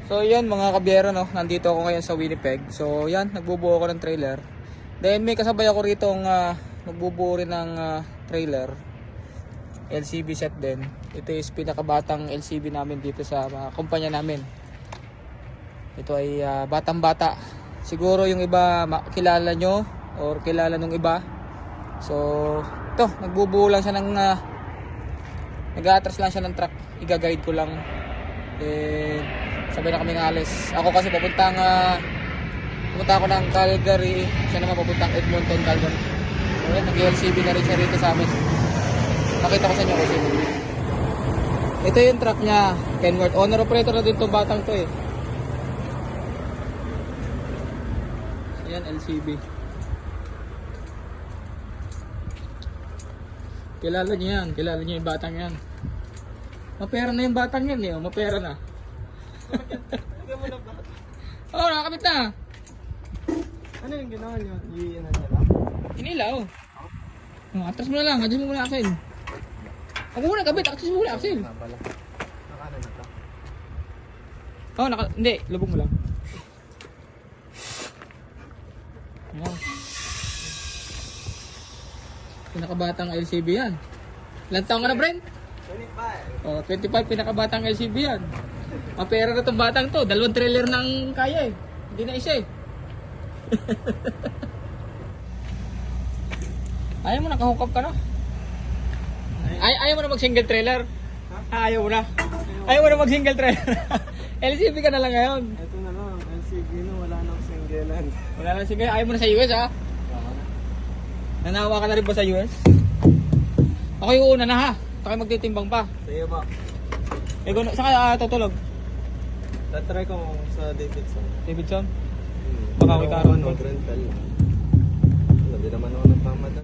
So yan mga kabiyero, no, nandito ako ngayon sa Winnipeg. So yan, nagbubuo ako ng trailer. Then may kasabay ako rito ang nagbubuo rin ng trailer. LCB set din. Ito is pinakabatang LCB namin dito sa kumpanya namin. Ito ay batang bata. Siguro yung iba kilala nyo or kilala nung iba. So ito, nagbubuo lang siya ng nag-a-atras lang siya ng truck. Iga-guide ko lang. Then sabay na kaming alis. Ako kasi pupunta ako ng Calgary. Siya naman papuntang Edmonton, Calgary. So yan, nag-LCB na rin siya rito sa amin. Pakita ko sa inyo kasi. Ito yung truck niya, Kenworth. Owner operator na din itong batang to eh. So yan, LCB. Kilala niyo yan. Kilala niyo yung batang yan. Mapera na yung batang yan eh. Mapera na. Oo, nakakabit na. Ano yung ginawa nyo? Iinan niya lang? Inilaw. Atras mo na lang. Adjust mo muna axle. Ako muna kabit. Atras mo muna axle. Nakano na to? Oo, hindi. Lubog mo lang. Wow. Pinakabatang LCB yan. Ilang taong ka na, Brent? 25. Oh, 25 pinakabatang LCB yan. Mapera na itong batang to. 2 trailer nang kaya eh. Hindi na isa eh. Ayaw mo na, kahukap ka na. Ayaw mo na mag single trailer. Ayaw mo na. Ayaw mo na mag single trailer. LCB ka na lang ngayon. Ito na lang, LCB na, wala nang singlean. Wala na single. Ayaw mo na sa US ha. Nanawa ka na rin ba sa US? Ako yung una na ha. Ako magtitimbang pa. Sige ba? Saan ka tutulog? Tatry ko sa Davidson. Davidson? Baka may karoon Grand Cal. Hindi naman ako nagmamadali.